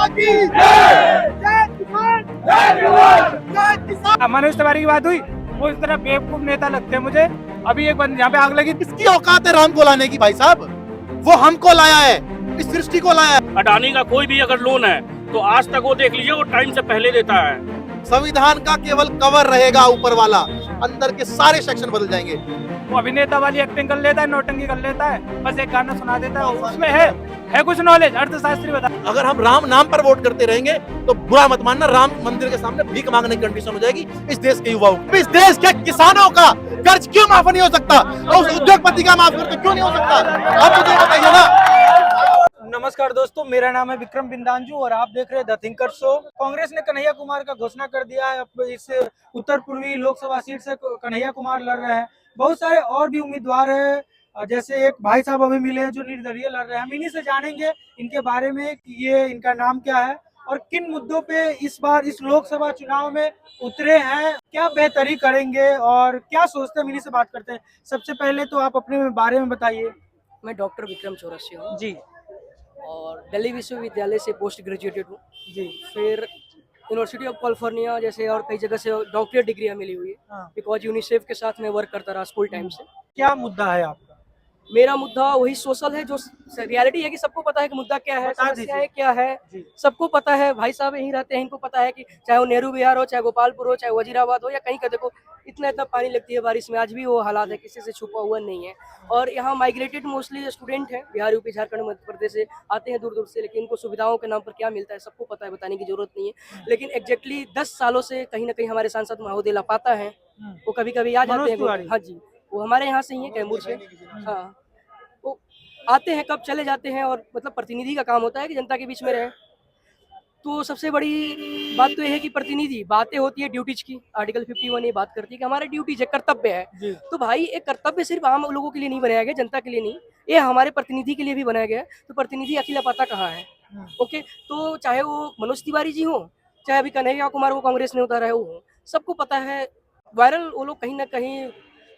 की जय किसान, जय जवान, जय किसान। मनोज तिवारी की बात हुई, वो इस तरह बेवकूफ नेता लगते हैं मुझे। अभी एक बंद यहाँ पे आग लगी, किसकी औकात है राम को लाने की भाई साहब? वो हमको लाया है, इस सृष्टि को लाया है। अडानी का कोई भी अगर लोन है तो आज तक वो देख लीजिए वो टाइम से पहले देता है। संविधान का केवल कवर रहेगा ऊपर वाला, अंदर के सारे सेक्शन बदल जाएंगे। वो अभिनेता वाली एक्टिंग कर लेता है, नौटंकी कर लेता है, बस एक गाना सुना देता है, उसमें है कुछ नॉलेज, अर्थशास्त्री बता। अगर हम राम नाम पर वोट करते रहेंगे तो बुरा मत मानना, राम मंदिर के सामने भीख मांगने की कंडीशन हो जाएगी इस देश के युवाओं की। इस देश के किसानों का कर्ज क्यों माफ नहीं हो सकता और उस उद्योगपति का माफ करते क्यों नहीं हो सकता? आप मुझे बताइए ना। नमस्कार दोस्तों, मेरा नाम है विक्रम बिंदांजू और आप देख रहे हैं द थिंकर शो। कांग्रेस ने कन्हैया कुमार का घोषणा कर दिया है, अब इस उत्तर पूर्वी लोकसभा सीट से कन्हैया कुमार लड़ रहे हैं। बहुत सारे और भी उम्मीदवार हैं, जैसे एक भाई साहब अभी मिले हैं जो निर्दलीय लड़ रहे हैं। हम इन्हीं से जानेंगे इनके बारे में कि ये इनका नाम क्या है और किन मुद्दों पे इस बार इस लोकसभा चुनाव में उतरे हैं, क्या बेहतरी करेंगे और क्या सोचते हैं। इन्हीं से बात करते हैं। सबसे पहले तो आप अपने बारे में बताइए। मैं डॉक्टर विक्रम चौरसिया हूँ जी और दिल्ली विश्वविद्यालय से पोस्ट ग्रेजुएटेड हूँ। जी फिर यूनिवर्सिटी ऑफ कैलिफोर्निया जैसे और कई जगह से डॉक्टरेट डिग्रियाँ मिली हुई है, हाँ। बिकॉज यूनिसेफ के साथ मैं वर्क करता रहा स्कूल टाइम से। क्या मुद्दा है आपका? मेरा मुद्दा वही सोशल है, जो रियलिटी है कि सबको पता है कि मुद्दा क्या है, बता समस्याएं दीजिए। क्या है, जी। सबको पता है। भाई साहब यहीं रहते हैं, इनको पता है कि चाहे वो नेहरू विहार हो, चाहे गोपालपुर हो, चाहे वजीराबाद हो या कहीं का, देखो इतना इतना पानी लगती है बारिश में, आज भी वो हालात है, किसी से छुपा हुआ नहीं है। और यहाँ माइग्रेटेड मोस्टली स्टूडेंट हैं, बिहार, यूपी, झारखंड, मध्य प्रदेश से आते हैं दूर दूर से, लेकिन उनको सुविधाओं के नाम पर क्या मिलता है सबको पता है, बताने की जरूरत नहीं है। लेकिन एग्जैक्टली 10 सालों से कहीं ना कहीं हमारे सांसद महोदय लापता है, वो कभी कभी आ जाते हैं। हाँ जी, वो हमारे यहाँ से ही है, कैमूर से। हाँ, वो आते हैं कब चले जाते हैं, और मतलब प्रतिनिधि का काम होता है कि जनता के बीच में रहे। तो सबसे बड़ी बात तो यह है कि प्रतिनिधि, बातें होती है ड्यूटीज की, आर्टिकल 51 ये बात करती है कि हमारा ड्यूटीज है, कर्तव्य है। तो भाई एक कर्तव्य सिर्फ आम लोगों के लिए नहीं बनाया गया, जनता के लिए नहीं, ये हमारे प्रतिनिधि के लिए भी बनाया गया है। तो प्रतिनिधि अखिल लापता कहाँ है? ओके, तो चाहे वो मनोज तिवारी जी हो, चाहे अभी कन्हैया कुमार को कांग्रेस ने उतारा है वो हो, सबको पता है। वायरल वो लोग कहीं ना कहीं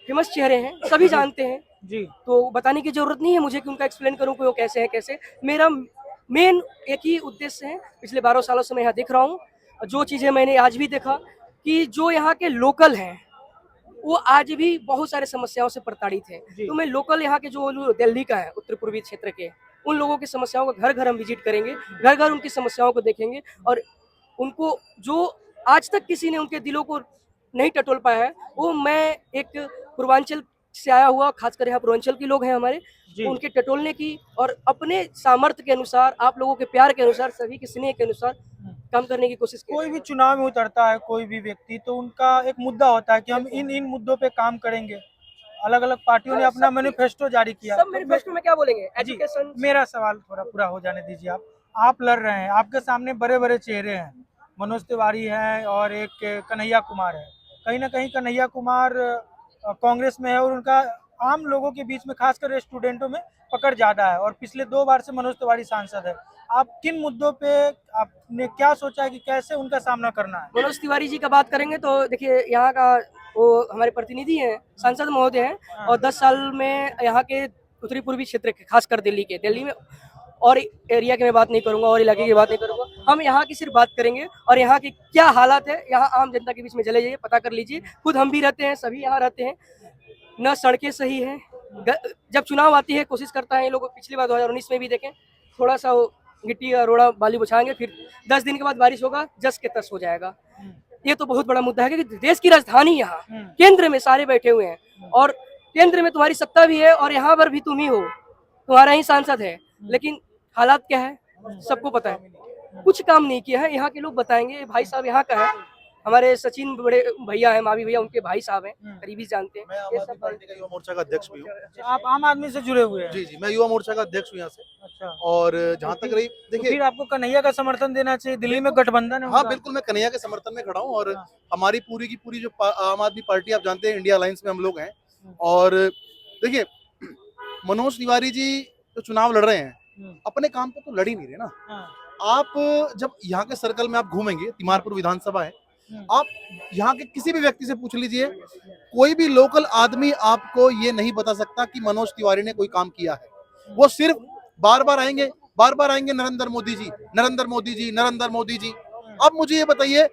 फेमस चेहरे हैं, सभी जानते हैं जी। तो बताने की जरूरत नहीं है मुझे कि उनका एक्सप्लेन करूं कि वो कैसे है कैसे। मेरा मेन एक ही उद्देश्य है, पिछले 12 सालों से मैं यहाँ दिख रहा हूँ, जो चीज़ें मैंने आज भी देखा कि जो यहाँ के लोकल हैं वो आज भी बहुत सारे समस्याओं से प्रताड़ित हैं। तो मैं लोकल यहाँ के जो दिल्ली का है, उत्तर पूर्वी क्षेत्र के, उन लोगों की समस्याओं को घर घर हम विजिट करेंगे, घर घर उनकी समस्याओं को देखेंगे और उनको जो आज तक किसी ने उनके दिलों को नहीं टटोल पाया है, वो मैं एक पूर्वांचल से आया हुआ, खासकर यहाँ पूर्वांचल के लोग हैं हमारे, उनके टटोलने की और अपने सामर्थ्य के अनुसार, आप लोगों के प्यार के अनुसार, सभी के स्नेह के अनुसार काम करने की कोशिश की। कोई भी चुनाव में उतरता है कोई भी व्यक्ति, तो उनका एक मुद्दा होता है कि हम इन मुद्दों पे काम करेंगे। अलग अलग पार्टियों ने अपना मैनिफेस्टो जारी किया। सब मैनिफेस्टो में क्या बोलेंगे? जी, एजुकेशन। मेरा सवाल थोड़ा पूरा हो जाने दीजिए। आप लड़ रहे हैं, आपके सामने बड़े बड़े चेहरे हैं, मनोज तिवारी है और एक कन्हैया कुमार है। कहीं ना कहीं कन्हैया कुमार कांग्रेस में है और उनका आम लोगों के बीच में, खासकर स्टूडेंटों में पकड़ ज्यादा है, और पिछले 2 बार से मनोज तिवारी सांसद है। आप किन मुद्दों पे आपने क्या सोचा है कि कैसे उनका सामना करना है? मनोज तिवारी जी का बात करेंगे तो देखिए, यहाँ का वो हमारे प्रतिनिधि हैं, सांसद महोदय हैं, और 10 साल में यहाँ के उत्तरी पूर्वी क्षेत्र के, खासकर दिल्ली में और एरिया की मैं बात नहीं करूंगा और इलाके की बात नहीं करूंगा, हम यहाँ की सिर्फ बात करेंगे और यहाँ की क्या हालात है, यहाँ आम जनता के बीच में चले जाइए, पता कर लीजिए। खुद हम भी रहते हैं, सभी यहाँ रहते हैं, न सड़कें सही हैं। जब चुनाव आती है कोशिश करता है ये लोग, पिछली बार 2019 में भी देखें, थोड़ा सा गिट्टी या रोड़ा बाली बिछाएंगे, फिर 10 दिन के बाद बारिश होगा, जस के तस हो जाएगा। ये तो बहुत बड़ा मुद्दा है कि देश की राजधानी यहाँ केंद्र में सारे बैठे हुए हैं और केंद्र में तुम्हारी सत्ता भी है और यहाँ पर भी तुम ही हो, तुम्हारा ही सांसद है, लेकिन हालात क्या है सबको पता है। कुछ काम नहीं किया है, यहाँ के लोग बताएंगे। भाई साहब यहाँ का है, हमारे सचिन बड़े भैया हैं, मावी भैया, उनके भाई साहब हैं, करीबी जानते हैं। मैं आम आदमी पार्टी का युवा मोर्चा का अध्यक्ष भी हूँ। आप आम आदमी से जुड़े हुए हैं? जी जी, मैं युवा मोर्चा का अध्यक्ष हूँ यहाँ से। अच्छा। और जहाँ तक रही, तो देखिए, फिर आपको कन्हैया का समर्थन देना चाहिए, दिल्ली में गठबंधन है हाँ उनका। बिल्कुल, मैं कन्हैया के समर्थन में खड़ा हूँ। और हमारी पूरी की पूरी जो आम आदमी पार्टी, आप जानते हैं, इंडिया अलायंस में हम लोग हैं। और देखिए, मनोज तिवारी जी जो चुनाव लड़ रहे हैं, अपने काम पे तो लड़ ही नहीं रहे ना। आप जब यहाँ के सर्कल में आप घूमेंगे, तिमारपुर विधानसभा है, आप यहाँ के किसी भी व्यक्ति से पूछ लीजिए, कोई भी लोकल आदमी आपको ये नहीं बता सकता कि मनोज तिवारी ने कोई काम किया है। वो सिर्फ बार बार आएंगे, बार बार आएंगे नरेंद्र मोदी जी, नरेंद्र मोदी जी, नरेंद्र मोदी जी। अब मुझे ये बताइए,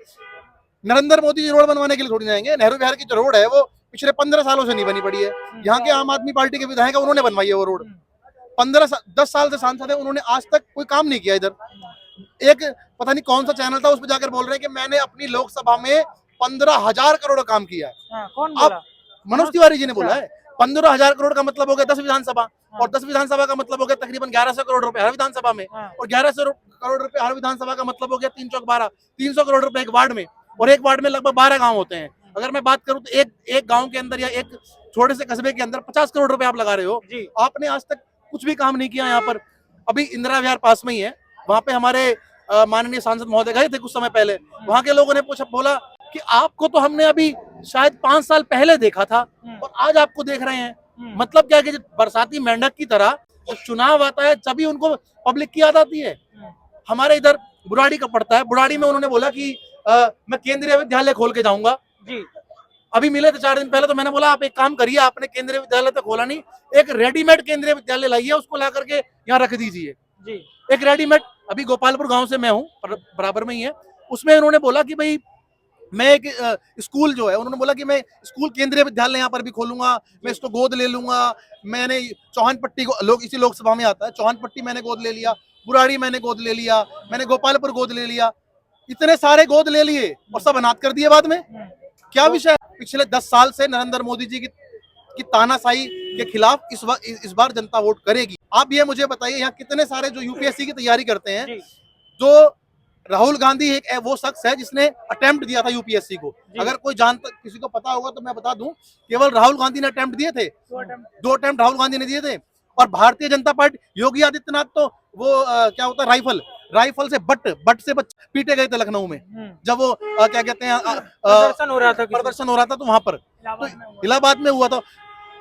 नरेंद्र मोदी जी रोड बनवाने के लिए थोड़ी जाएंगे। नेहरू विहार की जो रोड है वो पिछले 15 सालों से नहीं बनी पड़ी है। यहाँ के आम आदमी पार्टी के विधायक है, उन्होंने बनवाई है वो रोड। 10 साल से सांसद है, उन्होंने आज तक कोई काम नहीं किया इधर। एक पता नहीं कौन सा चैनल था, उस पर जाकर बोल रहे हैं कि मैंने अपनी लोकसभा में 15,000 करोड़ का काम किया है। कौन बोला? मनोज तिवारी जी ने बोला है। 15,000 करोड़ का मतलब हो गया 10 विधानसभा, और 10 विधानसभा का मतलब हो गया तकरीबन 1100 करोड़ रुपए हर विधानसभा में, और 1100 करोड़ रुपए हर विधानसभा का मतलब हो गया 3 चौक 12, 300 करोड़ रुपए एक वार्ड में, और एक वार्ड में लगभग 12 गांव होते हैं। अगर मैं बात करूं तो एक गांव के अंदर या एक छोटे से कस्बे के अंदर 50 करोड़ रुपए आप लगा रहे हो। आपने आज तक कुछ भी काम नहीं किया यहाँ पर। अभी इंदिरा विहार पास में ही है, वहां पे हमारे माननीय सांसद महोदय गए थे कुछ समय पहले। वहां के लोगों ने बोला कि आपको तो हमने अभी शायद 5 साल पहले देखा था और आज आपको देख रहे हैं। मतलब क्या है कि बरसाती मेंढक की तरह जब चुनाव आता है तभी उनको पब्लिक की याद आती है। हमारे इधर बुराड़ी का पड़ता है, बुराड़ी में उन्होंने बोला कि मैं केंद्रीय विद्यालय खोल के जाऊंगा जी। अभी मिले थे 4 दिन पहले, तो मैंने बोला आप एक काम करिए, आपने केंद्रीय विद्यालय तो खोला नहीं, एक रेडीमेड केंद्रीय विद्यालय लाइए, उसको ला करके यहाँ रख दीजिए जी। एक रेडीमेड, अभी गोपालपुर गांव से मैं हूँ, बराबर में ही है, उसमें उन्होंने बोला कि भाई मैं एक स्कूल जो है, उन्होंने बोला कि मैं स्कूल केंद्रीय विद्यालय यहाँ पर भी खोलूंगा, मैं इसको गोद ले लूंगा। मैंने चौहानपट्टी को लोग इसी लोकसभा में आता है, चौहानपट्टी मैंने गोद ले लिया, बुराड़ी मैंने गोद ले लिया, मैंने गोपालपुर गोद ले लिया, इतने सारे गोद ले लिए और सब अनाथ कर दिए बाद में। क्या विषय? पिछले 10 साल से नरेंद्र मोदी जी की तानाशाही के खिलाफ इस बार जनता वोट करेगी। आप ये मुझे बताइए, यहाँ कितने सारे जो यूपीएससी की तैयारी करते हैं, जो राहुल गांधी एक वो शख्स है जिसने अटेम्प्ट दिया था यूपीएससी को। अगर कोई जानता, किसी को पता होगा तो मैं बता दूं, केवल राहुल गांधी ने अटेम्प्ट दिए थे, 2 अटेम्प्ट राहुल गांधी ने दिए थे। और भारतीय जनता पार्टी, योगी आदित्यनाथ तो वो क्या होता है, राइफल से बट से पीटे गए थे लखनऊ में, जब वो क्या कहते हैं प्रदर्शन हो रहा था तो वहां पर, तो इलाहाबाद में हुआ था।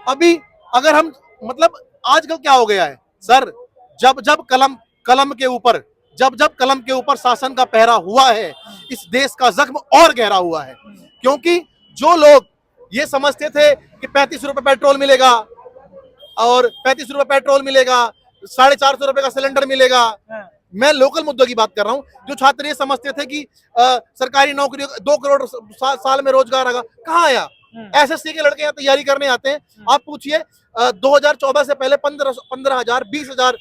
अभी अगर हम मतलब आजकल क्या हो गया है सर, जब कलम के ऊपर शासन का पहरा हुआ है, इस देश का जख्म और गहरा हुआ है। क्योंकि जो लोग ये समझते थे कि 35 रुपए पेट्रोल मिलेगा और 35 रुपए पेट्रोल मिलेगा, 450 रुपए का सिलेंडर मिलेगा, मैं लोकल मुद्दों की बात कर रहा हूँ। जो छात्र ये समझते थे कि सरकारी नौकरी 2 करोड़ साल में रोजगार आएगा, कहाँ आया? एसएससी के लड़के यहाँ तैयारी करने आते हैं, आप पूछिए 2014 से पहले 15,000 20,000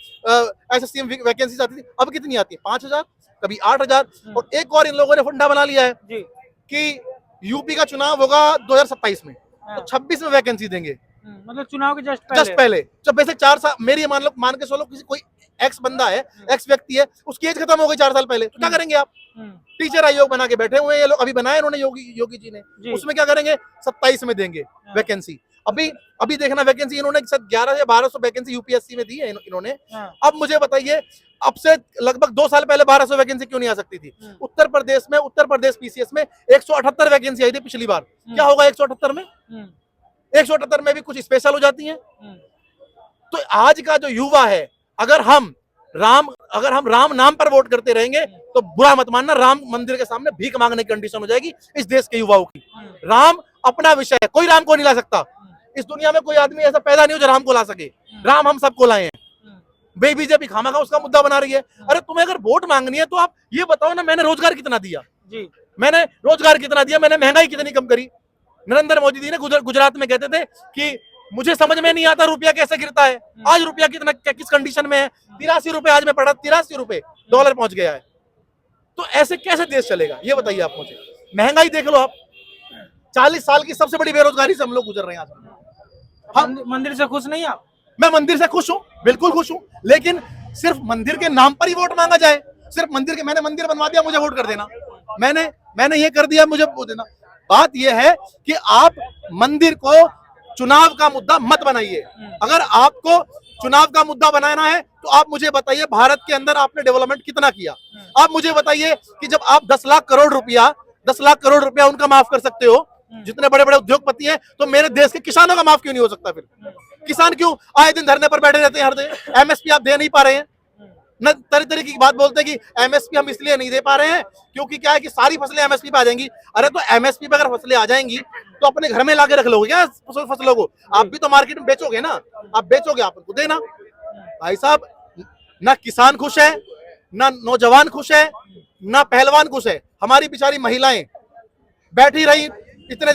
एसएससी में वैकेंसी आती थी, अब कितनी आती है? 5,000, कभी 8,000। और एक और इन लोगों ने फंडा बना लिया है कि यूपी का चुनाव होगा 2027 में, तो 26 में वैकेंसी देंगे, मतलब चुनाव के जस्ट पहले। जब वैसे 4 साल, मेरी मान के चलो किसी कोई एक्स बंदा है, एक्स व्यक्ति है, उसकी एज खत्म हो गई 4 साल पहले, तो क्या करेंगे आप? टीचर आयोग बना के बैठे हुए हैं ये लोग, अभी बनाए इन्होंने योगी जी ने, उसमें क्या करेंगे? 27 में देंगे वैकेंसी। अभी देखना वैकेंसी इन्होंने 1100 या 1200 वैकेंसी यूपीएससी में दी है इन्होंने। अब मुझे बताइए, अब से लगभग 2 साल पहले 1200 वैकेंसी क्यों नहीं आ सकती थी? उत्तर प्रदेश पीसीएस में 178 वैकेंसी आई थी पिछली बार। क्या होगा 178 में? 178 में भी कुछ स्पेशल हो जाती है। तो आज का जो युवा है, अगर हम राम नाम पर वोट करते रहेंगे तो बुरा मत मानना, राम मंदिर के सामने भीख मांगने की कंडीशन हो जाएगी इस देश के युवाओं की। राम अपना विषय है, कोई राम को नहीं ला सकता। इस दुनिया में कोई आदमी ऐसा पैदा नहीं हो जो राम को ला सके। राम हम सबको लाए हैं। बीजेपी खामखा उसका मुद्दा बना रही है। अरे तुम्हें अगर वोट मांगनी है तो आप ये बताओ ना, मैंने रोजगार कितना दिया जी, मैंने महंगाई कितनी कम करी। नरेंद्र मोदी जी ने गुजरात में कहते थे कि मुझे समझ में नहीं आता रुपया कैसे गिरता है। आज रुपया किस कंडीशन में है? 83 रुपए आज मैं पढ़ा, 83 रुपए डॉलर पहुंच गया है। तो ऐसे कैसे देश चलेगा ये बताइए आप मुझे। महंगाई देख लो आप, 40 साल की सबसे बड़ी बेरोजगारी से हम लोग गुजर रहे हैं आज। हम मंदिर से खुश नहीं आप? मैं मंदिर से खुश हूँ, बिल्कुल खुश हूँ, लेकिन सिर्फ मंदिर के नाम पर ही वोट मांगा जाए। सिर्फ मैंने मंदिर बनवा दिया, मुझे वोट कर देना, मैंने ये कर दिया, मुझे वोट देना। बात यह है कि आप मंदिर को चुनाव का मुद्दा मत बनाइए। अगर आपको चुनाव का मुद्दा बनाना है तो आप मुझे बताइए भारत के अंदर आपने डेवलपमेंट कितना किया। आप मुझे बताइए कि जब आप 10 लाख करोड़ रुपया उनका माफ कर सकते हो, जितने बड़े बड़े उद्योगपति हैं, तो मेरे देश के किसानों का माफ क्यों नहीं हो सकता? फिर किसान क्यों आए दिन धरने पर बैठे रहते हैं? हर दिन एमएसपी आप दे नहीं पा रहे हैं, न तरह की बात बोलते हैं कि एमएसपी हम इसलिए नहीं दे पा रहे हैं क्योंकि क्या है कि सारी फसलें एमएसपी पे आ जाएंगी। अरे तो एमएसपी पे अगर फसलें आ जाएंगी तो अपने घर में लाके रख लोगे क्या फसलों को? आप भी तो मार्केट में बेचोगे ना, आप बेचोगे, आप उनको देना। भाई साहब, ना किसान खुश है, ना नौजवान खुश है, ना पहलवान खुश है। हमारी बेचारी महिलाएं बैठी रही इतने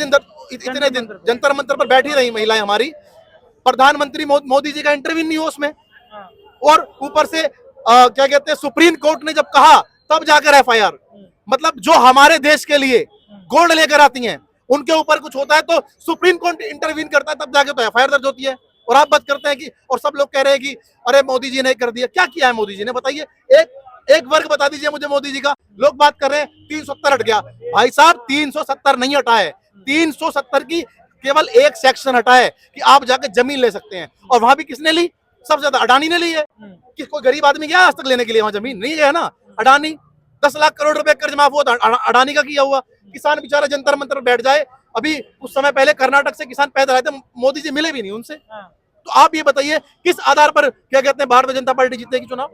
दिन जंतर मंतर पर बैठी रही महिलाएं हमारी। प्रधानमंत्री मोदी जी का इंटरव्यू नहीं हो उसमें, और ऊपर से क्या कहते हैं, सुप्रीम कोर्ट ने जब कहा तब जाकर एफआईआर। मतलब जो हमारे देश के लिए गोल्ड लेकर आती हैं उनके ऊपर कुछ होता है तो सुप्रीम कोर्ट इंटरवीन करता है, तब जाके तो एफआईआर दर्ज होती है। और आप बात करते हैं कि, और सब लोग कह रहे हैं कि अरे मोदी जी ने कर दिया। क्या किया है मोदी जी ने, बताइए। एक वर्ग बता दीजिए मुझे मोदी जी का। लोग बात कर रहे हैं 370 हट गया। भाई साहब 370 नहीं हटा है, 370 की केवल एक सेक्शन हटा है कि आप जाके जमीन ले सकते हैं। और वहां भी किसने ली? सबसे ज्यादा अडानी ने ली है। कि कोई गरीब आदमी गया आज तक लेने के लिए वहां जमीन? नहीं गया ना। अडानी 10 लाख करोड़ रुपए कर्ज माफ हुआ था, अडानी का किया हुआ। किसान बेचारा जंतर मंतर बैठ जाए। अभी कुछ समय पहले कर्नाटक से किसान पैदल आए थे, मोदी जी मिले भी नहीं उनसे। तो आप ये बताइए किस आधार पर क्या कहते हैं भारतीय जनता पार्टी जीतेगी चुनाव?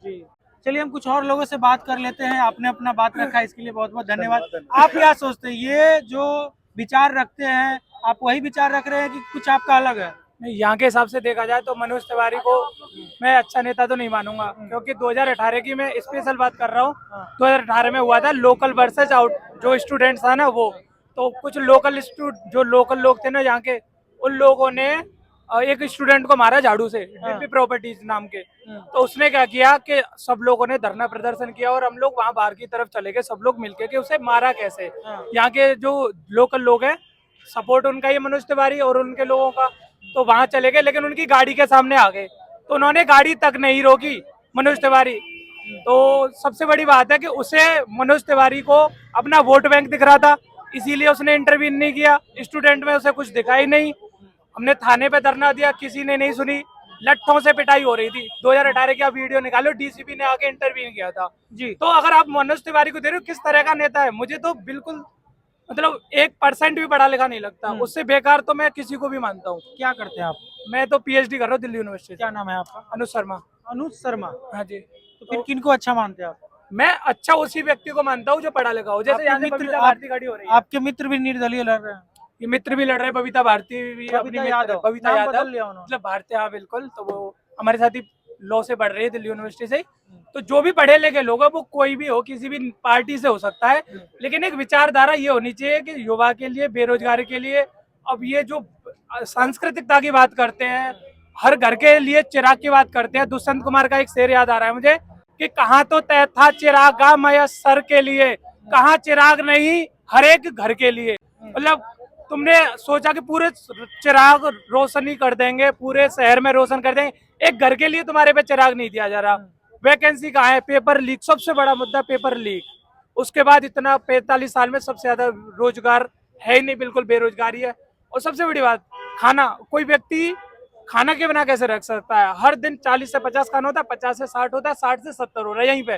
जी चलिए हम कुछ और लोगों से बात कर लेते हैं। आपने अपना बात रखा, इसके लिए बहुत बहुत धन्यवाद। आप क्या सोचते हैं, ये जो विचार रखते हैं आप वही विचार रख रहे हैं कि कुछ आपका अलग है? नहीं, यहाँ के हिसाब से देखा जाए तो मनोज तिवारी को मैं अच्छा नेता तो नहीं मानूंगा, क्योंकि 2018 की मैं स्पेशल बात कर रहा हूँ। 2018 में हुआ था लोकल वर्सेस आउट, जो स्टूडेंट्स था ना वो, तो कुछ जो लोकल लोग थे ना यहाँ के, उन लोगों ने एक स्टूडेंट को मारा झाड़ू से, डीपी प्रॉपर्टीज नाम के। तो उसने क्या किया कि सब लोगों ने धरना प्रदर्शन किया और हम लोग वहाँ बाहर की तरफ चले गए, सब लोग मिलके कि उसे मारा कैसे। यहाँ के जो लोकल लोग हैं, सपोर्ट उनका ये मनोज तिवारी और उनके लोगों का, तो वहां चले गए, लेकिन उनकी गाड़ी के सामने आ गए तो उन्होंने गाड़ी तक नहीं रोकी मनोज तिवारी। तो सबसे बड़ी बात है कि उसे मनोज तिवारी को अपना वोट बैंक दिख रहा था, इसीलिए उसने इंटरवीन नहीं किया। स्टूडेंट में उसे कुछ दिखा ही नहीं। हमने थाने पे धरना दिया, किसी ने नहीं सुनी, लट्ठों से पिटाई हो रही थी। 2018 की आप वीडियो निकालो, डीसीपी ने आके इंटरवीन किया था जी। तो अगर आप मनोज तिवारी को दे रहे हो, किस तरह का नेता है? मुझे तो बिल्कुल मतलब 1% भी पढ़ा लिखा नहीं लगता। उससे बेकार तो मैं किसी को भी मानता हूँ। क्या करते हैं आप? मैं तो पीएचडी कर रहा हूँ दिल्ली यूनिवर्सिटी। क्या नाम है आपका? अनुज शर्मा। अनुज शर्मा। हाँ जी। तो फिर किनको अच्छा मानते हैं आप? मैं अच्छा उसी व्यक्ति को मानता हूँ जो पढ़ा लिखा हो। जैसे यहाँ से बबीता भारती खड़ी हो रही है, आपके मित्र भी निर्दलीय लड़ रहे हैं। ये मित्र भी लड़ रहे हैं, बबीता भारती भी, बबीता यादव मतलब भारती, हाँ बिल्कुल। तो वो हमारे साथ ही लॉ से पढ़ रही है दिल्ली यूनिवर्सिटी से। तो जो भी पढ़े लिखे लोग हैं, वो कोई भी हो, किसी भी पार्टी से हो सकता है, लेकिन एक विचारधारा ये होनी चाहिए कि युवा के लिए, बेरोजगारी के लिए। अब ये जो सांस्कृतिकता की बात करते हैं, हर घर के लिए चिराग की बात करते हैं। दुष्यंत कुमार का एक शेर याद आ रहा है मुझे कि कहाँ तो तय था चिरागा मयस्सर के लिए, कहाँ चिराग नहीं हर एक घर के लिए। मतलब तुमने सोचा कि पूरे चिराग रोशनी कर देंगे, पूरे शहर में रोशन कर देंगे, एक घर के लिए तुम्हारे पे चिराग नहीं दिया जा रहा। वैकेंसी कहाँ है? पेपर लीक, सबसे बड़ा मुद्दा पेपर लीक। उसके बाद इतना 45 साल में सबसे ज्यादा रोजगार है ही नहीं, बिल्कुल बेरोजगारी है। और सबसे बड़ी बात, खाना। कोई व्यक्ति खाना के बिना कैसे रख सकता है? हर दिन 40 से 50 खाना होता है, 50 से 60 होता है, 60 से 70 हो रहा है यहीं पे।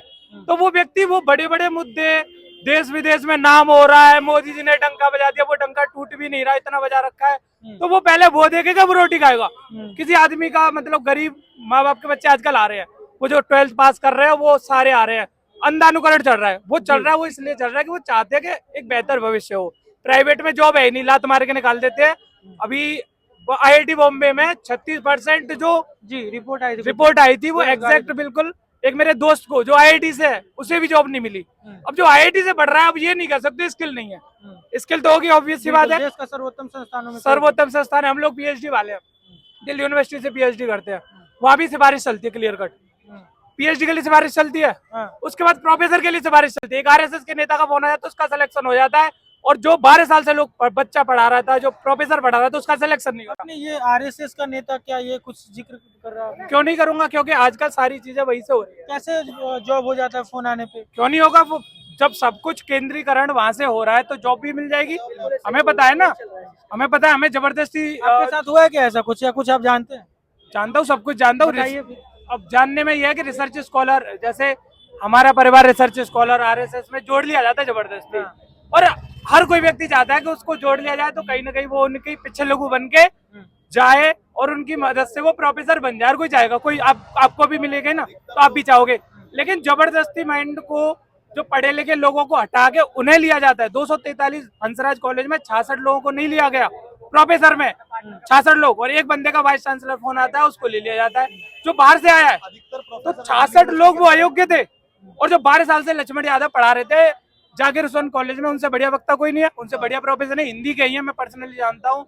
तो वो व्यक्ति वो बड़े बड़े मुद्दे, देश विदेश में नाम हो रहा है, मोदी जी ने डंका बजा दिया, वो डंका टूट भी नहीं रहा, इतना बजा रखा है। तो वो पहले वो देखेगा, वो रोटी खाएगा। किसी आदमी का मतलब गरीब माँ बाप के बच्चे आजकल आ रहे हैं, वो जो 12th पास कर रहे हैं वो सारे आ रहे हैं, अंधानुकरण चल रहा है। वो चल रहा है, वो इसलिए चल रहा है कि वो चाहते हैं कि एक बेहतर भविष्य हो। प्राइवेट में जॉब है नहीं, लात मार के निकाल देते हैं। अभी IIT बॉम्बे में 36% जो जी रिपोर्ट आई थी वो एग्जैक्ट बिल्कुल। एक मेरे दोस्त को जो IIT से है, उसे भी जॉब नहीं मिली। अब जो IIT से पढ़ रहा है, अब ये नहीं कह सकते स्किल नहीं है। स्किल तो होगी, ऑब्वियस सी बात है। देश का सर्वोत्तम संस्थानों में सर्वोत्तम संस्थान है। हम लोग PhD वाले हैं, दिल्ली यूनिवर्सिटी से PhD करते हैं। वहाँ भी सिफारिश चलती है, क्लियर कट। PhD के लिए सिफारिश चलती है, उसके बाद प्रोफेसर के लिए सिफारिश चलती है। एक RSS के नेता का फोन आया तो उसका सिलेक्शन हो जाता है, और जो 12 साल से लोग बच्चा पढ़ा रहा था, जो प्रोफेसर पढ़ा रहा था, उसका सिलेक्शन नहीं होता। आपने ये RSS का नेता क्या ये कुछ जिक्र कर रहा है? क्यों नहीं करूंगा, क्योंकि आजकल सारी चीजें वही से हो रही है। कैसे जॉब हो जाता है फोन आने पे? क्यों नहीं होगा? वो जब सब कुछ केंद्रीकरण वहां से हो रहा है तो जॉब भी मिल जाएगी। हमें पता है ना, हमें पता है। हमें जबरदस्ती आपके साथ हुआ है क्या ऐसा कुछ, या कुछ आप जानते हैं? जानता हूँ, सब कुछ जानता हूँ। बताइए फिर। अब जानने में यह है कि रिसर्च स्कॉलर, जैसे हमारा परिवार रिसर्च स्कॉलर RSS में जोड़ लिया जाता है जबरदस्ती। और हर कोई व्यक्ति चाहता है कि उसको जोड़ लिया जाए, तो कहीं ना कहीं वो उनके पीछे लोगों बन के जाए और उनकी मदद से वो प्रोफेसर बन जाए। कोई चाहेगा, कोई आपको भी मिलेगा ना, तो आप भी चाहोगे। लेकिन जबरदस्ती माइंड को, जो पढ़े लिखे लोगों को हटा के उन्हें लिया जाता है। 243 हंसराज कॉलेज में 66 लोगों को नहीं लिया गया, प्रोफेसर में 66 लोग, और एक बंदे का वाइस चांसलर फोन आता है, उसको ले लिया जाता है जो बाहर से आया है। तो 66 लोग वो अयोग्य थे, और जो 12 साल से लक्ष्मण यादव पढ़ा रहे थे जाकिर हुसैन कॉलेज में, उनसे बढ़िया वक्ता कोई नहीं है, उनसे बढ़िया प्रोफेसर है, हिंदी के ही है, मैं पर्सनली जानता हूँ।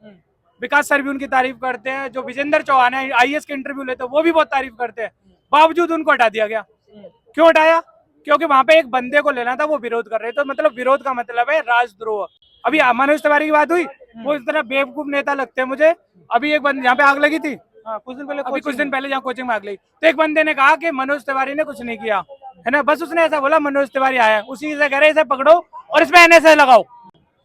विकास सर भी उनकी तारीफ करते हैं, जो विजेंद्र चौहान है IAS के इंटरव्यू लेते हैं वो भी बहुत तारीफ करते हैं, बावजूद उनको हटा दिया गया। क्यों हटाया? क्योंकि वहां पे एक बंदे को लेना था, वो विरोध कर रहे थे। तो मतलब विरोध का मतलब है राजद्रोह। अभी मनोज तिवारी की बात हुई, वो इस तरह बेवकूफ नेता लगते हैं मुझे। अभी एक बंदे यहाँ पे आग लगी थी, कुछ दिन पहले जहाँ कोचिंग में आग लगी, तो एक बंदे ने कहा कि मनोज तिवारी ने कुछ नहीं किया है ना, बस उसने ऐसा बोला मनोज तिवारी आया, उसी से कह रहे इसे पकड़ो और इसमें NSA लगाओ।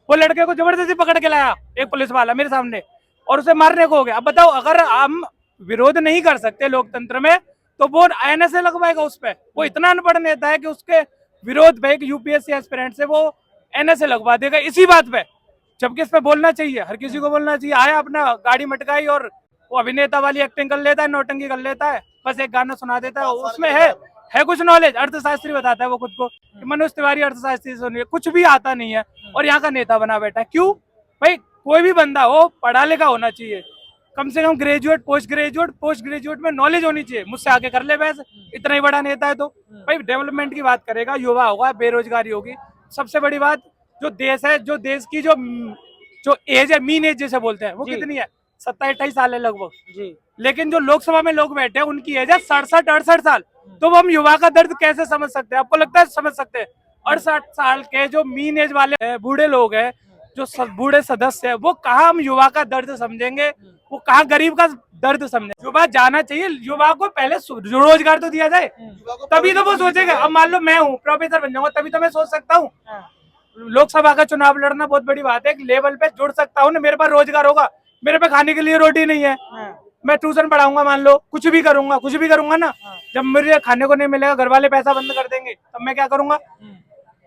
वो लड़के को जबरदस्ती पकड़ के लाया एक पुलिस वाला मेरे सामने, और उसे मारने को हो गया। अब बताओ, अगर हम विरोध नहीं कर सकते लोकतंत्र में, तो वो NSA लगवाएगा उस पर? वो इतना अनपढ़ नेता है कि उसके विरोध पे एक UPSC एस्पिरेंट से वो NSA लगवा देगा इसी बात पे, जबकि इस पे बोलना चाहिए, हर किसी को बोलना चाहिए। आया अपना गाड़ी मटकाई और वो अभिनेता वाली एक्टिंग कर लेता है, नौटंकी कर लेता है, बस एक गाना सुना देता है, उसमें है कुछ नॉलेज, अर्थशास्त्री बताता है वो खुद को कि मनोज तिवारी अर्थशास्त्री से कुछ भी आता नहीं है, और यहाँ का नेता बना बैठा है। क्यों भाई? कोई भी बंदा हो पढ़ा लिखा होना चाहिए, कम से कम ग्रेजुएट, पोस्ट ग्रेजुएट में नॉलेज होनी चाहिए। मुझसे आगे कर ले बहस, इतना ही बड़ा नेता है तो। भाई डेवलपमेंट की बात करेगा, युवा होगा, बेरोजगारी होगी। सबसे बड़ी बात, जो देश है, जो देश की जो एज है, मीन एज जैसे बोलते हैं, वो कितनी है? 27-28 साल है लगभग जी। लेकिन जो लोकसभा में लोग बैठे हैं उनकी एज है 67-68 साल। तो वो हम युवा का दर्द कैसे समझ सकते हैं? आपको लगता है समझ सकते हैं? 68 साल के जो मीन एज वाले बूढ़े लोग हैं, जो बूढ़े सदस्य है, वो कहाँ हम युवा का दर्द समझेंगे? वो कहाँ गरीब का दर्द समझेंगे? युवा जाना चाहिए, युवा को पहले रोजगार तो दिया जाए, तभी तो वो सोचेगा। अब मान लो मैं हूँ, प्रोफेसर बन जाऊंगा, तभी तो मैं सोच सकता हूँ। लोकसभा का चुनाव लड़ना बहुत बड़ी बात है, एक लेवल पे जुड़ सकता हूँ ना, मेरे पास रोजगार होगा, मेरे पे खाने के लिए रोटी नहीं है, मैं ट्यूशन पढ़ाऊंगा, मान लो कुछ भी करूंगा ना, जब मुझे खाने को नहीं मिलेगा, घर वाले पैसा बंद कर देंगे, तब मैं क्या करूंगा?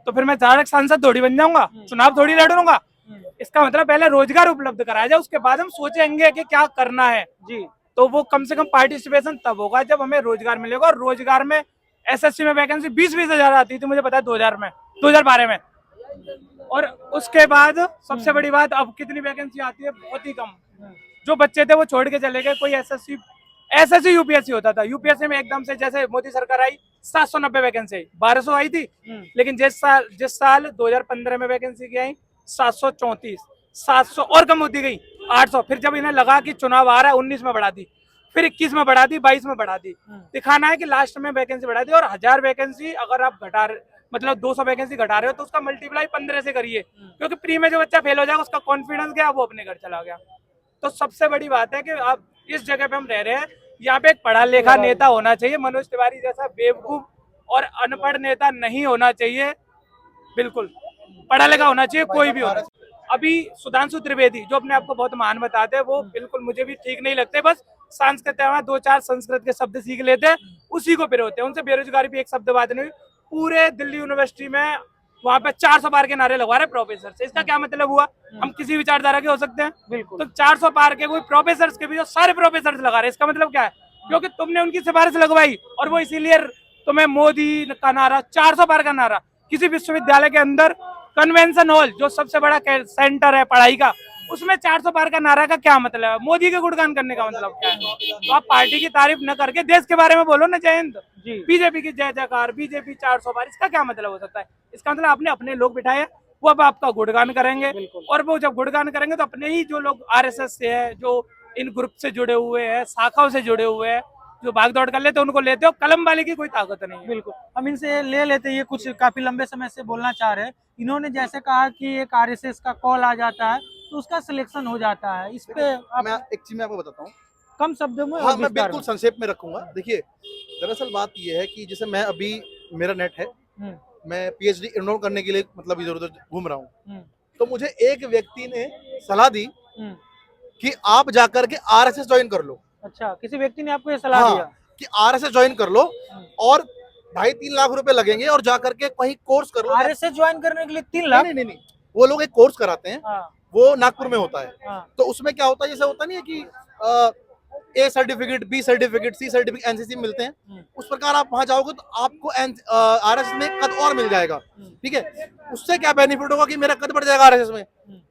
तो फिर मैं डायरेक्ट सांसद थोड़ी बन जाऊंगा, चुनाव थोड़ी लड़ूंगा। इसका मतलब पहले रोजगार उपलब्ध कराया जाए, उसके बाद हम सोचेंगे कि क्या करना है जी। तो वो कम से कम पार्टिसिपेशन तब होगा जब हमें रोजगार मिलेगा। और रोजगार में SSC में वैकेंसी 20-20 हजार आती थी, मुझे पता है 2012 में। और उसके बाद सबसे बड़ी बात, अब कितनी वैकेंसी आती है? बहुत ही कम। जो बच्चे थे वो छोड़ के चले गए। कोई SSC UPSC होता था, UPSC में एकदम से जैसे मोदी सरकार आई 790 वैकेंसी आई, 1200 आई थी। लेकिन जिस साल 2015 में वैकेंसी की आई 734, 700 और कम होती गई 800। फिर जब इन्हें लगा कि चुनाव आ रहा है, 19 में बढ़ा दी, फिर 21 में बढ़ा दी, 22 में बढ़ा दी। दिखाना है कि लास्ट में वैकेंसी बढ़ा दी। और 1000 वैकेंसी अगर आप मतलब 200 वैकेंसी घटा रहे हो, तो उसका मल्टीप्लाई 15 से करिए, क्योंकि प्री में जो बच्चा फेल हो जाएगा उसका कॉन्फिडेंस गया, वो अपने घर चला गया। तो सबसे बड़ी बात है कि आप इस जगह पे हम रह रहे हैं, यहाँ पे एक पढ़ा लिखा नेता होना चाहिए। मनोज तिवारी जैसा बेवकूफ और अनपढ़ नेता नहीं होना चाहिए, बिल्कुल पढ़ा लिखा होना चाहिए, कोई भी होना चाहिए। अभी सुधांशु त्रिवेदी जो अपने आप को बहुत महान बताते हैं, वो बिल्कुल मुझे भी ठीक नहीं लगते। बस संस्कृत में 2-4 संस्कृत के शब्द सीख लेते हैं, उसी को पिरोते हैं। उनसे बेरोजगारी भी एक शब्द बात नहीं हुई। पूरे दिल्ली यूनिवर्सिटी में वहाँ पे 400 पार के नारे लगवा रहे प्रोफेसर से। इसका क्या मतलब हुआ? हम किसी विचारधारा के हो सकते हैं, बिल्कुल। तो 400 पार के कोई प्रोफेसर के भी जो सारे प्रोफेसर लगा रहे, इसका मतलब क्या है? क्योंकि तुमने उनकी सिफारिश लगवाई, और वो इसीलिए तुम्हें मोदी का नारा, 400 पार का नारा। किसी विश्वविद्यालय के अंदर कन्वेंशन हॉल जो सबसे बड़ा सेंटर है पढ़ाई का, उसमें 400 पार का नारा का क्या मतलब है? मोदी के गुणगान करने का मतलब क्या है? तो आप पार्टी की तारीफ न करके देश के बारे में बोलो ना। जय हिंद, बीजेपी की जय जयकार, बीजेपी 400 पार, इसका क्या मतलब हो सकता है? इसका मतलब आपने अपने लोग बिठाए, वो अब आपका गुणगान करेंगे, और वो जब गुणगान करेंगे तो अपने ही जो लोग RSS से है, जो इन ग्रुप से जुड़े हुए हैं, शाखाओं से जुड़े हुए हैं, जो भाग दौड़ कर लेते हैं, उनको लेते हो। कलम वाले की कोई ताकत नहीं है। बिल्कुल, हम इनसे ले लेते हैं। ये कुछ काफी लंबे समय से बोलना चाह रहे हैं। इन्होंने जैसे कहा कि एक RSS का कॉल आ जाता है तो उसका सिलेक्शन हो जाता है। इस पे मैं एक चीज मैं आपको बताता हूँ, कम शब्दों में। हाँ, मैं बिल्कुल संक्षेप में रखूंगा। देखिए, दरअसल बात ये है कि जैसे मैं अभी, मेरा नेट है, मैं PhD एनरोल करने के लिए मतलब इधर उधर घूम रहा हूँ, तो मुझे एक व्यक्ति ने सलाह दी कि आप जाकर के RSS ज्वाइन कर लो। अच्छा, किसी व्यक्ति ने आपको ये सलाह दिया कि RSS ज्वाइन कर लो और 2.5-3 लाख रुपए लगेंगे, और जाकर के कहीं कोर्स कर लो। RSS ज्वाइन करने के लिए 3 लाख? नहीं, वो लोग एक कोर्स कराते हैं। वो नागपुर में होता है। तो उसमें क्या होता है, जैसे होता नहीं है कि A certificate, B certificate, C certificate, NCC मिलते हैं, उस प्रकार आप वहां जाओगे तो आपको RSS में कद और मिल जाएगा। ठीक है, उससे क्या बेनिफिट होगा कि मेरा कद बढ़ जाएगा RSS में,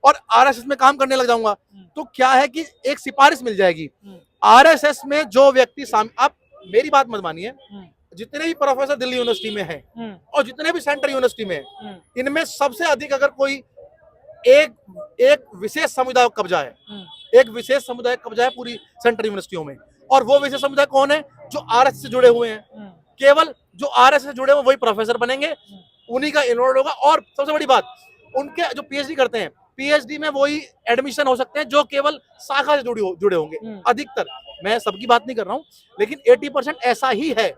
और RSS में काम करने लग जाऊंगा। तो क्या है कि एक सिफारिश मिल जाएगी। आरएसएस में जो व्यक्ति आप मेरी बात मत मानिए, जितने भी प्रोफेसर दिल्ली यूनिवर्सिटी में हैं और जितने भी सेंट्रल यूनिवर्सिटी में हैं, इनमें सबसे अधिक अगर कोई एक विशेष समुदाय का कब्जा है, एक विशेष समुदाय का कब्जा है पूरी सेंट्रल यूनिवर्सिटियों में, और वो विशेष समुदाय कौन है? जो आरएसएस से जुड़े हुए हैं। केवल जो आरएसएस से जुड़े हुए वही प्रोफेसर बनेंगे, उन्हीं का इनरोल होगा। और सबसे बड़ी बात, उनके जो पीएचडी करते हैं, पीएचडी में वही एडमिशन हो सकते हैं जो केवल शाखा से जुड़े होंगे अधिकतर। मैं सबकी बात नहीं कर रहा हूं, लेकिन 80% ऐसा ही है।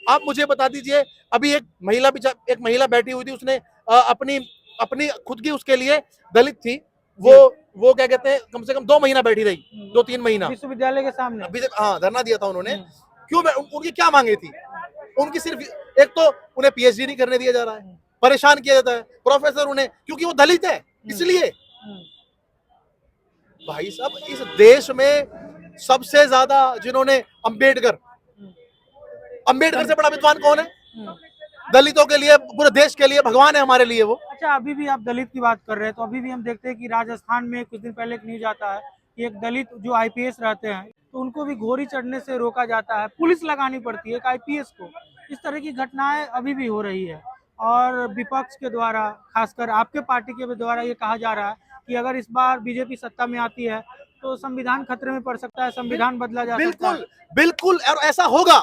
आप मुझे बता दीजिए, अभी एक महिला बैठी हुई थी, उसने अपनी खुद की उसके लिए दलित थी, वो क्या कहते हैं, कम से कम 2 महीना बैठी रही, 2-3 महीना विश्वविद्यालय के सामने। हाँ, धरना दिया था उन्होंने। क्यों? उनकी क्या मांगे थी? उनकी सिर्फ एक तो उन्हें पीएचडी नहीं करने दिया जा रहा है, परेशान किया जाता है प्रोफेसर उन्हें, क्योंकि वो दलित है इसलिए। भाई साहब, इस देश में सबसे ज्यादा जिन्होंने अंबेडकर से बड़ा विद्वान कौन है? दलितों के लिए, पूरे देश के लिए भगवान है हमारे लिए वो। अच्छा, अभी भी आप दलित की बात कर रहे हैं, तो अभी भी हम देखते हैं कि राजस्थान में कुछ दिन पहले एक न्यूज आता है कि एक दलित जो आईपीएस रहते हैं, तो उनको भी घोड़ी चढ़ने से रोका जाता है, पुलिस लगानी पड़ती है एक आईपीएस को। इस तरह की घटनाएं अभी भी हो रही है, और विपक्ष के द्वारा, खासकर आपके पार्टी के द्वारा ये कहा जा रहा है कि अगर इस बार बीजेपी सत्ता में आती है तो संविधान खतरे में पड़ सकता है, संविधान बदला जा सकता है। बिल्कुल, और ऐसा होगा।